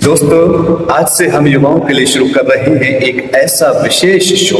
दोस्तों, आज से हम युवाओं के लिए शुरू कर रहे हैं एक ऐसा विशेष शो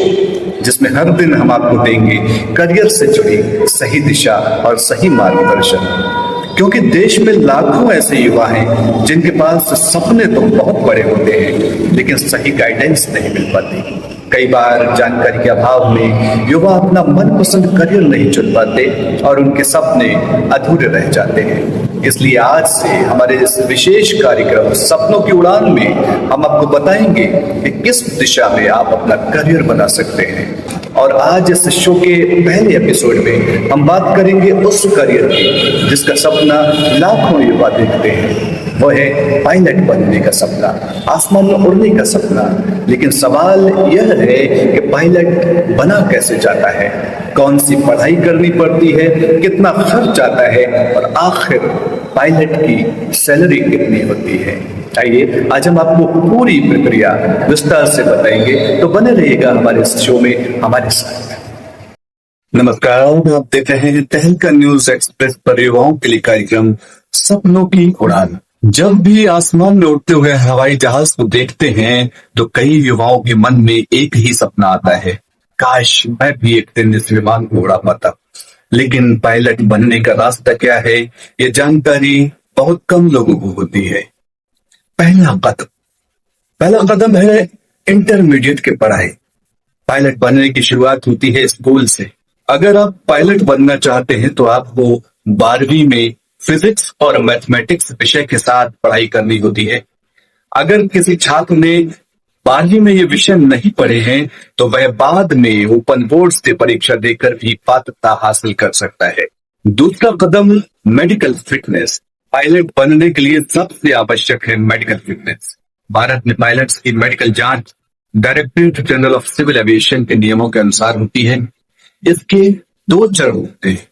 जिसमें हर दिन हम आपको देंगे करियर से जुड़ी सही दिशा और सही मार्गदर्शन। क्योंकि देश में लाखों ऐसे युवा हैं जिनके पास सपने तो बहुत बड़े होते हैं लेकिन सही गाइडेंस नहीं मिल पाती। कई बार जानकारी के अभाव में युवा अपना मनपसंद करियर नहीं चुन पाते और उनके सपने अधूरे रह जाते हैं। इसलिए आज से हमारे इस विशेष कार्यक्रम सपनों की उड़ान में हम आपको बताएंगे कि किस दिशा में आप अपना करियर बना सकते हैं। और आज इस शो के पहले एपिसोड में हम बात करेंगे उस करियर की जिसका सपना लाखों युवा देखते हैं। वो है पायलट बनने का सपना, आसमान में उड़ने का सपना। लेकिन सवाल यह है कि पायलट बना कैसे जाता है, कौन सी पढ़ाई करनी पड़ती है, कितना खर्च आता है और आखिर पायलट की सैलरी कितनी होती है। आइए आज हम आपको पूरी प्रक्रिया विस्तार से बताएंगे, तो बने रहिएगा हमारे इस शो में हमारे साथ। नमस्कार, आप देख रहे हैं तहलका न्यूज एक्सप्रेस पर युवाओं के लिए कार्यक्रम सपनों की उड़ान। जब भी आसमान में उड़ते हुए हवाई जहाज को देखते हैं तो कई युवाओं के मन में एक ही सपना आता है, काश मैं भी एक दिन इस विमान को उड़ा पाता। लेकिन पायलट बनने का रास्ता क्या है, ये जानकारी बहुत कम लोगों को होती है। पहला कदम है इंटरमीडिएट की पढ़ाई। पायलट बनने की शुरुआत होती है स्कूल से। अगर आप पायलट बनना चाहते हैं तो आपको 12वीं में फिजिक्स और मैथमेटिक्स विषय के साथ पढ़ाई करनी होती है। अगर किसी छात्र ने 12वीं में ये विषय नहीं पढ़े हैं तो वह बाद में ओपन बोर्ड से परीक्षा देकर भी पात्रता हासिल कर सकता है। दूसरा कदम मेडिकल फिटनेस। पायलट बनने के लिए सबसे आवश्यक है मेडिकल फिटनेस। भारत में पायलट्स की मेडिकल जांच directorate general of civil aviation के नियमों के अनुसार होती है। इसके 2 चरण होते हैं,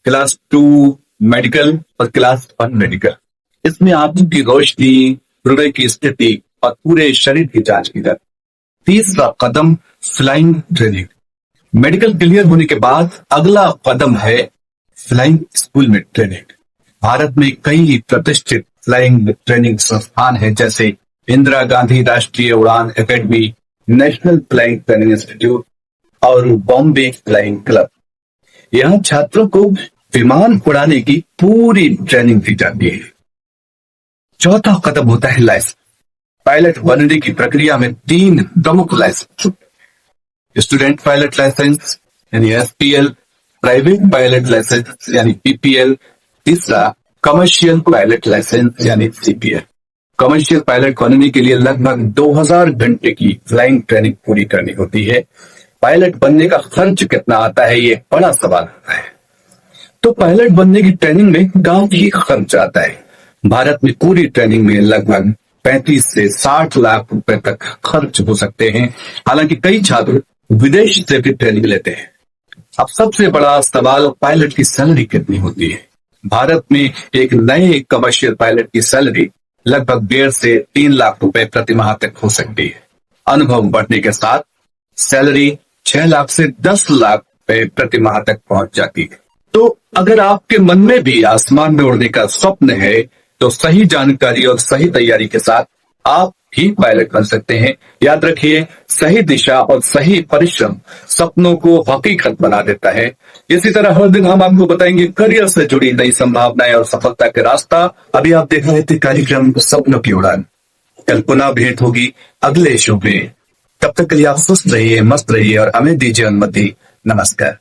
क्लास 2 मेडिकल और क्लास 1 मेडिकल। इसमें आंखों की रोशनी, हृदय की स्थिति और पूरे शरीर की जांच की जाती है। तीसरा कदम फ्लाइंग ट्रेनिंग। मेडिकल क्लियर होने के बाद अगला कदम है फ्लाइंग स्कूल में ट्रेनिंग। भारत में कई प्रतिष्ठित फ्लाइंग ट्रेनिंग संस्थान हैं, जैसे इंदिरा गांधी राष्ट्रीय उड़ान academy, national flying training institute और बॉम्बे फ्लाइंग क्लब। यहाँ छात्रों को विमान उड़ाने की पूरी ट्रेनिंग दी जाती है। चौथा कदम होता है लाइसेंस। पायलट बनने की प्रक्रिया में 3 प्रमुख लाइसेंस, स्टूडेंट पायलट लाइसेंस यानी एसपीएल, प्राइवेट पायलट लाइसेंस यानी पीपीएल, तीसरा कमर्शियल पायलट लाइसेंस यानी सीपीएल। कमर्शियल पायलट बनने के लिए लगभग 2000 घंटे की फ्लाइंग ट्रेनिंग पूरी करनी होती है। पायलट बनने का खर्च कितना आता है, ये बड़ा सवाल होता है। तो पायलट बनने की ट्रेनिंग में काफी खर्च आता है। भारत में पूरी ट्रेनिंग में लगभग 35 से 60 लाख रुपए तक खर्च हो सकते हैं। हालांकि कई छात्र विदेश से भी ट्रेनिंग लेते हैं। अब सबसे बड़ा सवाल पायलट की सैलरी कितनी होती है। भारत में एक नए कमर्शियल पायलट की सैलरी लगभग 1.5 से 3 लाख रुपए प्रति माह तक हो सकती है। अनुभव बढ़ने के साथ सैलरी 6 लाख से 10 लाख रुपए प्रति माह तक पहुंच जाती है। तो अगर आपके मन में भी आसमान में उड़ने का स्वप्न है तो सही जानकारी और सही तैयारी के साथ आप ही पायलट बन सकते हैं। याद रखिए, सही दिशा और सही परिश्रम सपनों को हकीकत बना देता है। इसी तरह हर दिन हम आपको बताएंगे करियर से जुड़ी नई संभावनाएं और सफलता के रास्ता। अभी आप देख रहे थे कार्यक्रम सपनों की उड़ान। कल पुनः भेंट होगी अगले शो में। तब तक के लिए आप सुस्त रहिए, मस्त रहिए और हमें दीजिए अनुमति। नमस्कार।